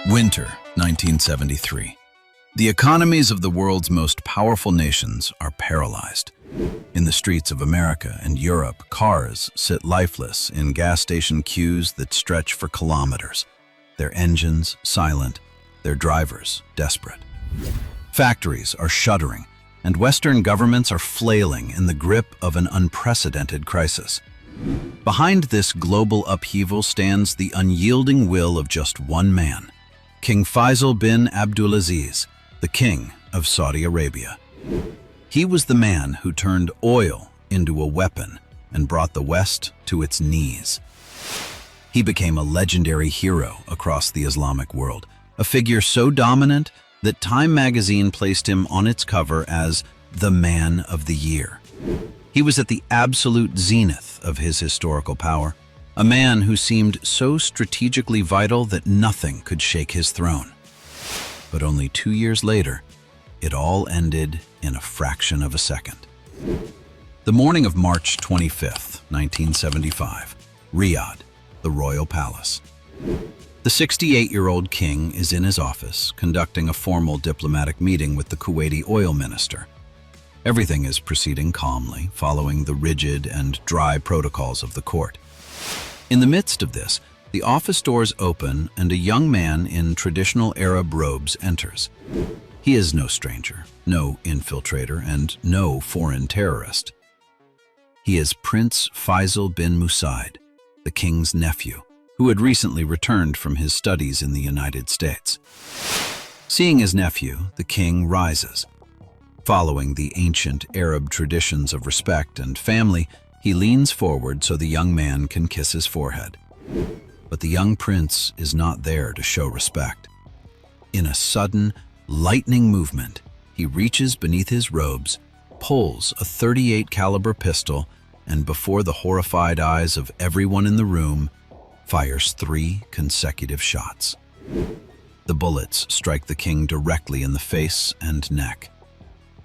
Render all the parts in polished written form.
Winter, 1973. The economies of the world's most powerful nations are paralyzed. In the streets of America and Europe, cars sit lifeless in gas station queues that stretch for kilometers, their engines silent, their drivers desperate. Factories are shuttering, and Western governments are flailing in the grip of an unprecedented crisis. Behind this global upheaval stands the unyielding will of just one man, King Faisal bin Abdulaziz, the King of Saudi Arabia. He was the man who turned oil into a weapon and brought the West to its knees. He became a legendary hero across the Islamic world, a figure so dominant that Time magazine placed him on its cover as the Man of the Year. He was at the absolute zenith of his historical power, a man who seemed so strategically vital that nothing could shake his throne. But only 2 years later, it all ended in a fraction of a second. The morning of March 25th, 1975, Riyadh, the royal palace. The 68-year-old king is in his office, conducting a formal diplomatic meeting with the Kuwaiti oil minister. Everything is proceeding calmly, following the rigid and dry protocols of the court. In the midst of this, the office doors open and a young man in traditional Arab robes enters. He is no stranger, no infiltrator, and no foreign terrorist. He is Prince Faisal bin Musaid, the king's nephew, who had recently returned from his studies in the United States. Seeing his nephew, the king rises. Following the ancient Arab traditions of respect and family, he leans forward so the young man can kiss his forehead. But the young prince is not there to show respect. In a sudden, lightning movement, he reaches beneath his robes, pulls a .38 caliber pistol, and before the horrified eyes of everyone in the room, fires 3 consecutive shots. The bullets strike the king directly in the face and neck.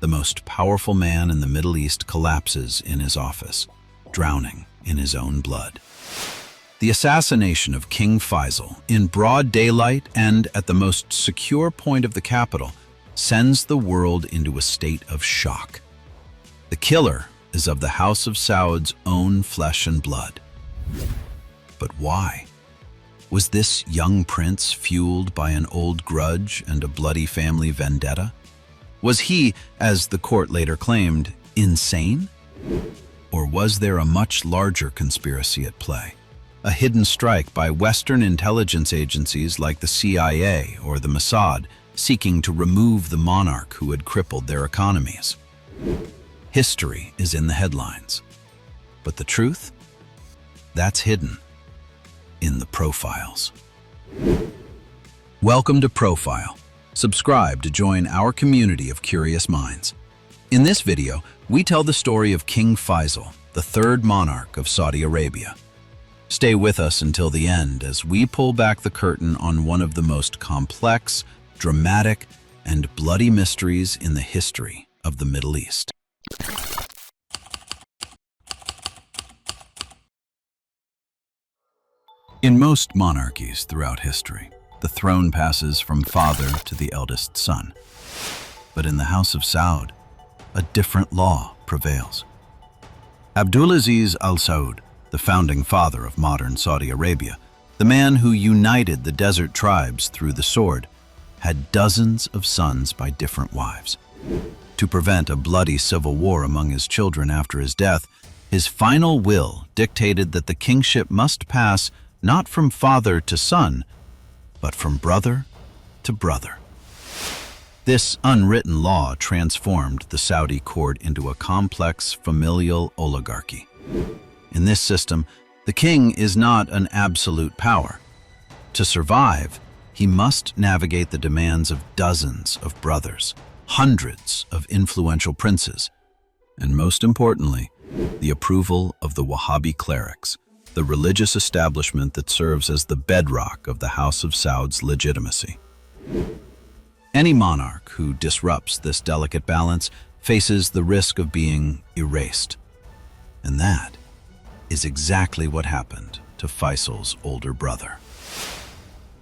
The most powerful man in the Middle East collapses in his office, drowning in his own blood. The assassination of King Faisal, in broad daylight and at the most secure point of the capital, sends the world into a state of shock. The killer is of the House of Saud's own flesh and blood. But why? Was this young prince fueled by an old grudge and a bloody family vendetta? Was he, as the court later claimed, insane? Or was there a much larger conspiracy at play? A hidden strike by Western intelligence agencies like the CIA or the Mossad, seeking to remove the monarch who had crippled their economies. History is in the headlines. But the truth? That's hidden in the profiles. Welcome to Profile. Subscribe to join our community of curious minds. In this video, we tell the story of King Faisal, the third monarch of Saudi Arabia. Stay with us until the end as we pull back the curtain on one of the most complex, dramatic, and bloody mysteries in the history of the Middle East. In most monarchies throughout history, the throne passes from father to the eldest son. But in the House of Saud, a different law prevails. Abdulaziz Al Saud, the founding father of modern Saudi Arabia, the man who united the desert tribes through the sword, had dozens of sons by different wives. To prevent a bloody civil war among his children after his death, his final will dictated that the kingship must pass not from father to son, but from brother to brother. This unwritten law transformed the Saudi court into a complex familial oligarchy. In this system, the king is not an absolute power. To survive, he must navigate the demands of dozens of brothers, hundreds of influential princes, and most importantly, the approval of the Wahhabi clerics, the religious establishment that serves as the bedrock of the House of Saud's legitimacy. Any monarch who disrupts this delicate balance faces the risk of being erased. And that is exactly what happened to Faisal's older brother.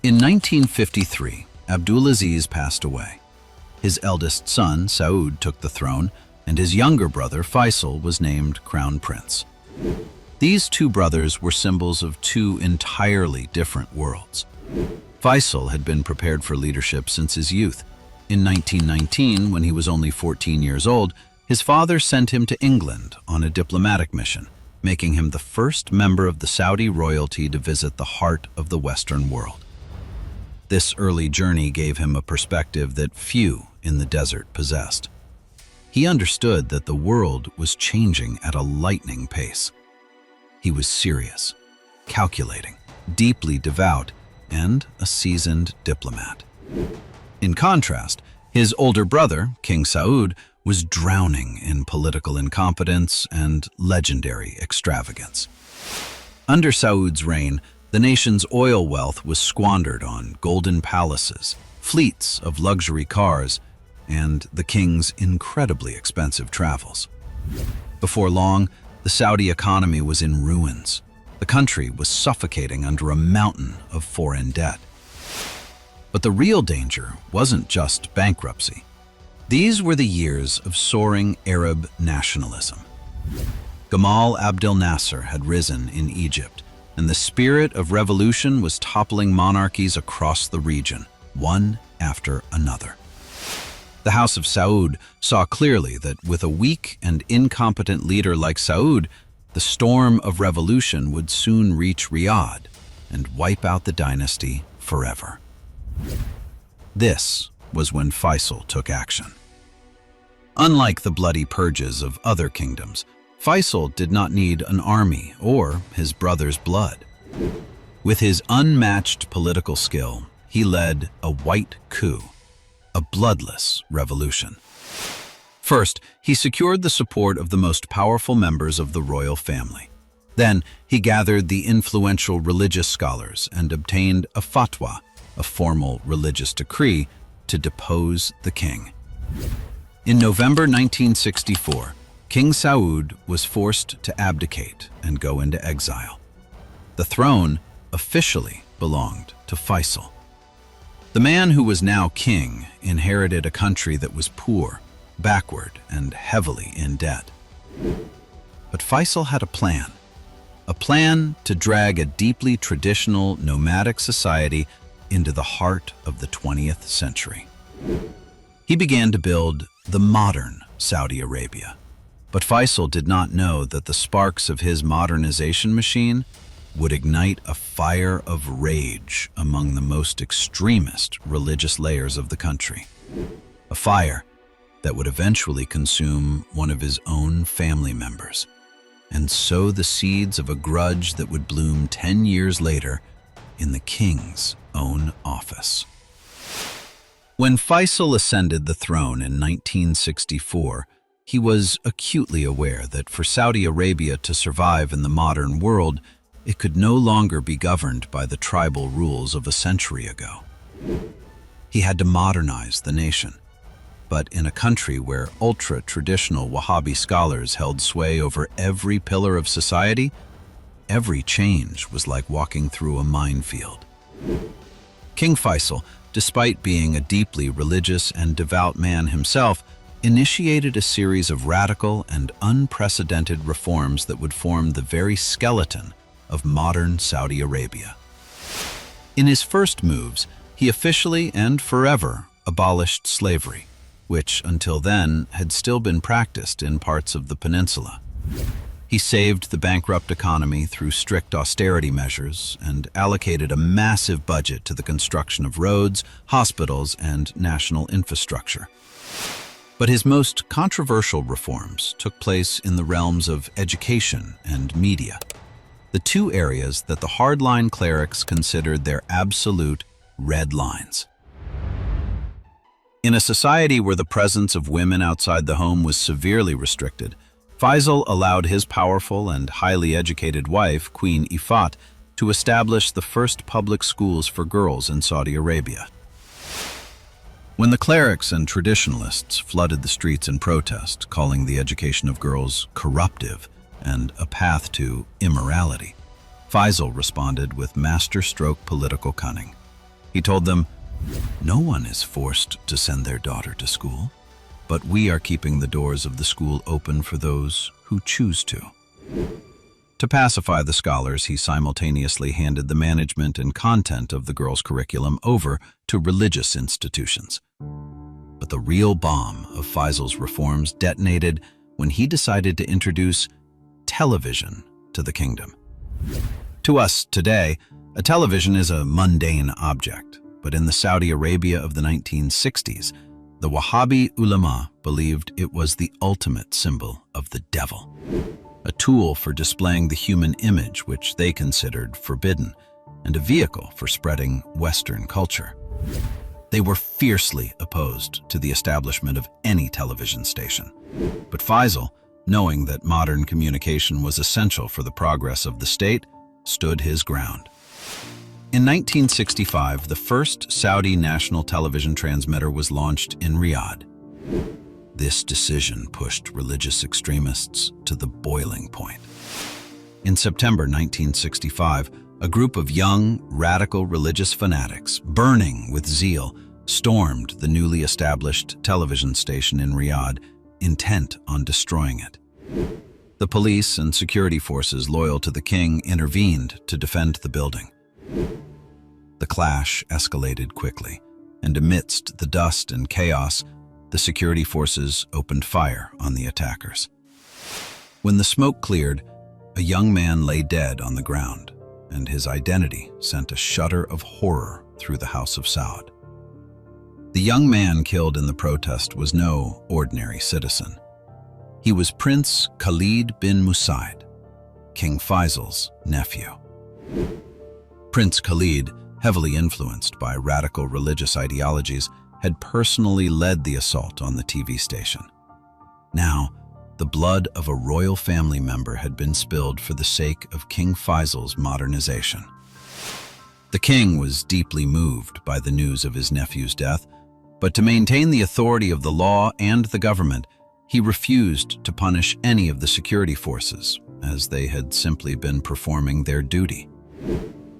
In 1953, Abdulaziz passed away. His eldest son, Saud, took the throne, and his younger brother, Faisal, was named crown prince. These two brothers were symbols of two entirely different worlds. Faisal had been prepared for leadership since his youth. In 1919, when he was only 14 years old, his father sent him to England on a diplomatic mission, making him the first member of the Saudi royalty to visit the heart of the Western world. This early journey gave him a perspective that few in the desert possessed. He understood that the world was changing at a lightning pace. He was serious, calculating, deeply devout, and a seasoned diplomat. In contrast, his older brother, King Saud, was drowning in political incompetence and legendary extravagance. Under Saud's reign, the nation's oil wealth was squandered on golden palaces, fleets of luxury cars, and the king's incredibly expensive travels. Before long, the Saudi economy was in ruins. The country was suffocating under a mountain of foreign debt. But the real danger wasn't just bankruptcy. These were the years of soaring Arab nationalism. Gamal Abdel Nasser had risen in Egypt, and the spirit of revolution was toppling monarchies across the region, one after another. The House of Saud saw clearly that with a weak and incompetent leader like Saud, the storm of revolution would soon reach Riyadh and wipe out the dynasty forever. This was when Faisal took action. Unlike the bloody purges of other kingdoms, Faisal did not need an army or his brother's blood. With his unmatched political skill, he led a white coup, a bloodless revolution. First, he secured the support of the most powerful members of the royal family. Then, he gathered the influential religious scholars and obtained a fatwa, a formal religious decree, to depose the king. In November 1964, King Saud was forced to abdicate and go into exile. The throne officially belonged to Faisal. The man who was now king inherited a country that was poor, backward, and heavily in debt. But Faisal had a plan to drag a deeply traditional nomadic society into the heart of the 20th century. He began to build the modern Saudi Arabia, but Faisal did not know that the sparks of his modernization machine would ignite a fire of rage among the most extremist religious layers of the country. A fire that would eventually consume one of his own family members and sow the seeds of a grudge that would bloom 10 years later in the king's own office. When Faisal ascended the throne in 1964, he was acutely aware that for Saudi Arabia to survive in the modern world, it could no longer be governed by the tribal rules of a century ago. He had to modernize the nation. But in a country where ultra-traditional Wahhabi scholars held sway over every pillar of society, every change was like walking through a minefield. King Faisal, despite being a deeply religious and devout man himself, initiated a series of radical and unprecedented reforms that would form the very skeleton of modern Saudi Arabia. In his first moves, he officially and forever abolished slavery, which until then had still been practiced in parts of the peninsula. He saved the bankrupt economy through strict austerity measures and allocated a massive budget to the construction of roads, hospitals, and national infrastructure. But his most controversial reforms took place in the realms of education and media, the two areas that the hardline clerics considered their absolute red lines. In a society where the presence of women outside the home was severely restricted, Faisal allowed his powerful and highly educated wife, Queen Ifat, to establish the first public schools for girls in Saudi Arabia. When the clerics and traditionalists flooded the streets in protest, calling the education of girls corruptive and a path to immorality, Faisal responded with masterstroke political cunning. He told them, "No one is forced to send their daughter to school, but we are keeping the doors of the school open for those who choose to." To pacify the scholars, he simultaneously handed the management and content of the girls' curriculum over to religious institutions. But the real bomb of Faisal's reforms detonated when he decided to introduce television to the kingdom. To us today, a television is a mundane object, but in the Saudi Arabia of the 1960s, the Wahhabi ulama believed it was the ultimate symbol of the devil, a tool for displaying the human image which they considered forbidden, and a vehicle for spreading Western culture. They were fiercely opposed to the establishment of any television station. But Faisal, knowing that modern communication was essential for the progress of the state, stood his ground. In 1965, the first Saudi national television transmitter was launched in Riyadh. This decision pushed religious extremists to the boiling point. In September 1965, a group of young, radical religious fanatics, burning with zeal, stormed the newly established television station in Riyadh, intent on destroying it. The police and security forces loyal to the king intervened to defend the building. The clash escalated quickly, and amidst the dust and chaos, the security forces opened fire on the attackers. When the smoke cleared, a young man lay dead on the ground, and his identity sent a shudder of horror through the House of Saud. The young man killed in the protest was no ordinary citizen. He was Prince Khalid bin Musaid, King Faisal's nephew. Prince Khalid, heavily influenced by radical religious ideologies, had personally led the assault on the TV station. Now, the blood of a royal family member had been spilled for the sake of King Faisal's modernization. The king was deeply moved by the news of his nephew's death, but to maintain the authority of the law and the government, he refused to punish any of the security forces, as they had simply been performing their duty.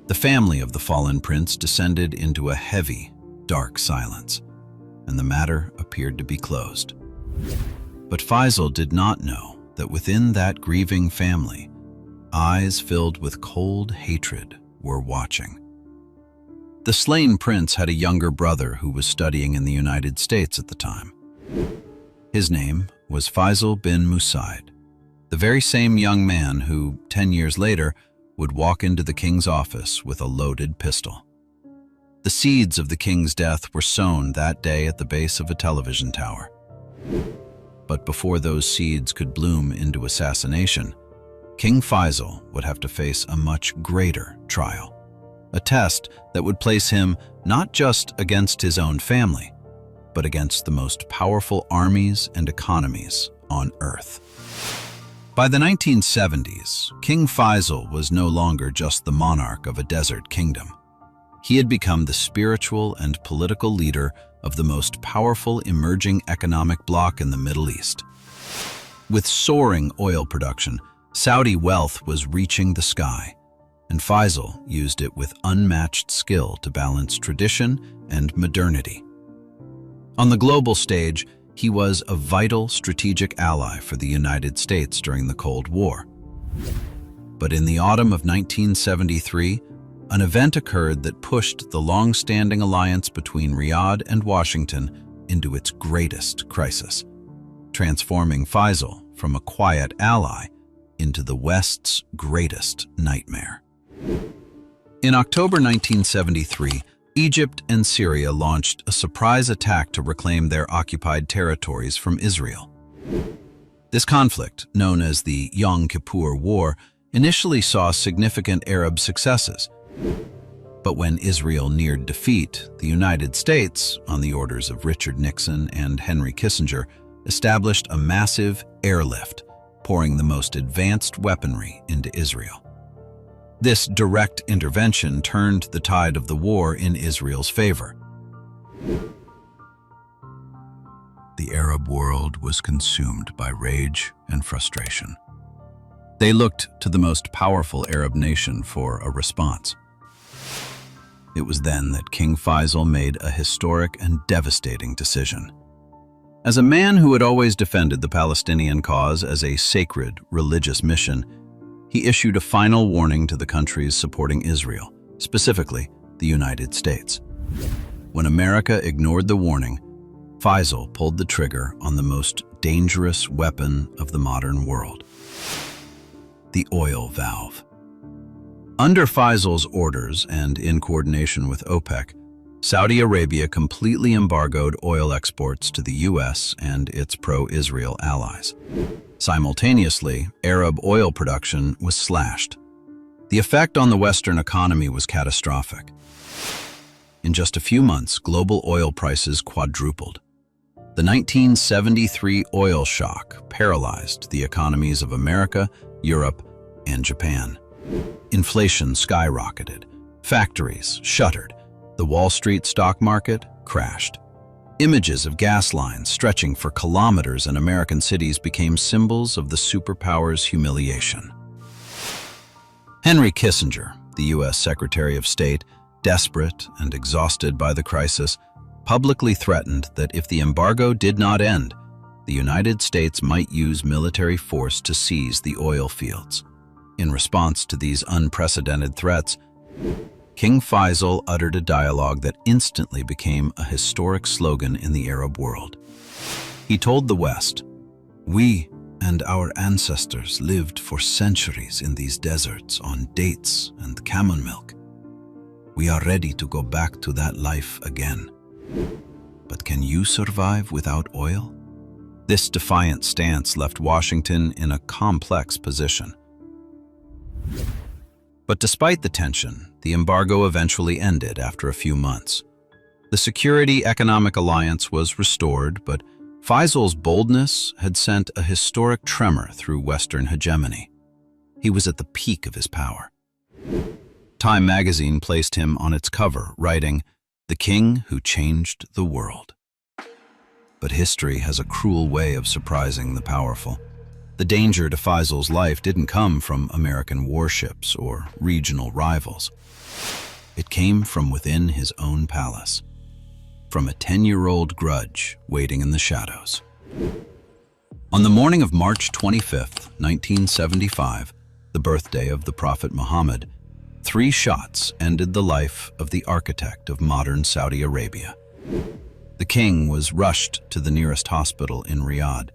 The family of the fallen prince descended into a heavy, dark silence, and the matter appeared to be closed. But Faisal did not know that within that grieving family, eyes filled with cold hatred were watching. The slain prince had a younger brother who was studying in the United States at the time. His name was Faisal bin Musaid, the very same young man who, 10 years later, would walk into the king's office with a loaded pistol. The seeds of the king's death were sown that day at the base of a television tower. But before those seeds could bloom into assassination, King Faisal would have to face a much greater trial, a test that would place him not just against his own family, but against the most powerful armies and economies on earth. By the 1970s, King Faisal was no longer just the monarch of a desert kingdom. He had become the spiritual and political leader of the most powerful emerging economic bloc in the Middle East. With soaring oil production, Saudi wealth was reaching the sky, and Faisal used it with unmatched skill to balance tradition and modernity. On the global stage, he was a vital strategic ally for the United States during the Cold War. But in the autumn of 1973, an event occurred that pushed the long-standing alliance between Riyadh and Washington into its greatest crisis, transforming Faisal from a quiet ally into the West's greatest nightmare. In October 1973, Egypt and Syria launched a surprise attack to reclaim their occupied territories from Israel. This conflict, known as the Yom Kippur War, initially saw significant Arab successes. But when Israel neared defeat, the United States, on the orders of Richard Nixon and Henry Kissinger, established a massive airlift, pouring the most advanced weaponry into Israel. This direct intervention turned the tide of the war in Israel's favor. The Arab world was consumed by rage and frustration. They looked to the most powerful Arab nation for a response. It was then that King Faisal made a historic and devastating decision. As a man who had always defended the Palestinian cause as a sacred religious mission, he issued a final warning to the countries supporting Israel, specifically the United States. When America ignored the warning, Faisal pulled the trigger on the most dangerous weapon of the modern world: the oil valve. Under Faisal's orders and in coordination with OPEC, Saudi Arabia completely embargoed oil exports to the US and its pro-Israel allies. Simultaneously, Arab oil production was slashed. The effect on the Western economy was catastrophic. In just a few months, global oil prices quadrupled. The 1973 oil shock paralyzed the economies of America, Europe, and Japan. Inflation skyrocketed. Factories shuttered. The Wall Street stock market crashed. Images of gas lines stretching for kilometers in American cities became symbols of the superpower's humiliation. Henry Kissinger, the U.S. Secretary of State, desperate and exhausted by the crisis, publicly threatened that if the embargo did not end, the United States might use military force to seize the oil fields. In response to these unprecedented threats, King Faisal uttered a dialogue that instantly became a historic slogan in the Arab world. He told the West, "We and our ancestors lived for centuries in these deserts on dates and camel milk. We are ready to go back to that life again. But can you survive without oil?" This defiant stance left Washington in a complex position. But despite the tension, the embargo eventually ended after a few months. The Security Economic Alliance was restored, but Faisal's boldness had sent a historic tremor through Western hegemony. He was at the peak of his power. Time magazine placed him on its cover, writing, "The king who changed the world." But history has a cruel way of surprising the powerful. The danger to Faisal's life didn't come from American warships or regional rivals. It came from within his own palace, from a 10-year-old grudge waiting in the shadows. On the morning of March 25, 1975, the birthday of the Prophet Muhammad, 3 shots ended the life of the architect of modern Saudi Arabia. The king was rushed to the nearest hospital in Riyadh.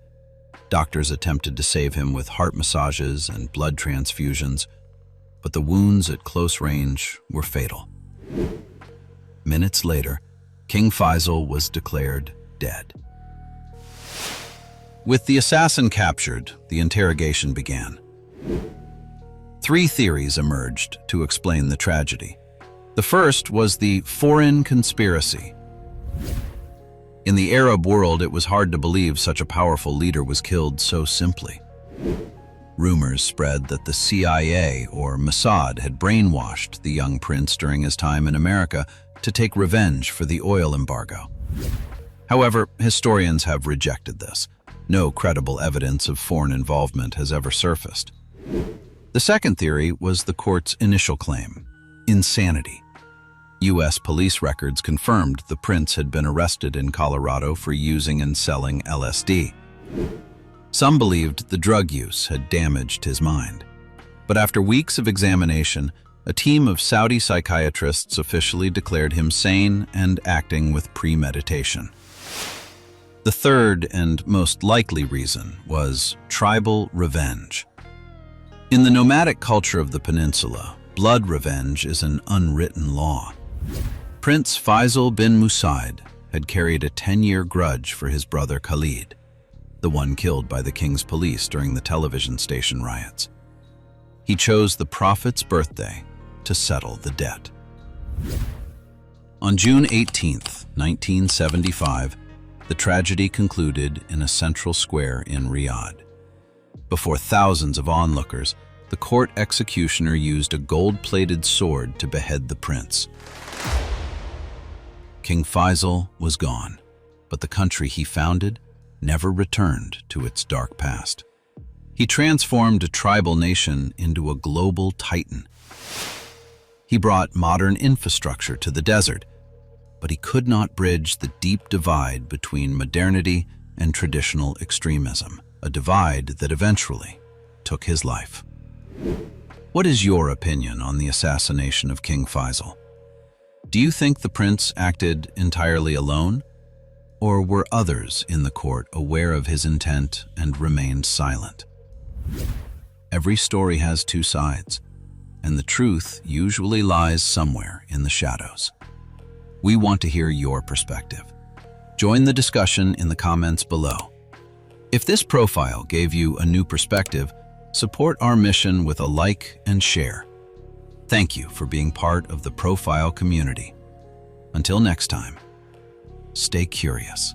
Doctors attempted to save him with heart massages and blood transfusions, but the wounds at close range were fatal. Minutes later, King Faisal was declared dead. With the assassin captured, the interrogation began. 3 theories emerged to explain the tragedy. The first was the foreign conspiracy. In the Arab world, it was hard to believe such a powerful leader was killed so simply. Rumors spread that the CIA or Mossad had brainwashed the young prince during his time in America to take revenge for the oil embargo. However, historians have rejected this. No credible evidence of foreign involvement has ever surfaced. The second theory was the court's initial claim: insanity. U.S. police records confirmed the prince had been arrested in Colorado for using and selling LSD. Some believed the drug use had damaged his mind. But after weeks of examination, a team of Saudi psychiatrists officially declared him sane and acting with premeditation. The third and most likely reason was tribal revenge. In the nomadic culture of the peninsula, blood revenge is an unwritten law. Prince Faisal bin Musaid had carried a 10-year grudge for his brother Khalid, the one killed by the king's police during the television station riots. He chose the prophet's birthday to settle the debt. On June 18, 1975, the tragedy concluded in a central square in Riyadh. Before thousands of onlookers, the court executioner used a gold-plated sword to behead the prince. King Faisal was gone, but the country he founded never returned to its dark past. He transformed a tribal nation into a global titan. He brought modern infrastructure to the desert, but he could not bridge the deep divide between modernity and traditional extremism, a divide that eventually took his life. What is your opinion on the assassination of King Faisal? Do you think the prince acted entirely alone, or were others in the court aware of his intent and remained silent? Every story has two sides, and the truth usually lies somewhere in the shadows. We want to hear your perspective. Join the discussion in the comments below. If this profile gave you a new perspective, support our mission with a like and share. Thank you for being part of the Profile community. Until next time, stay curious.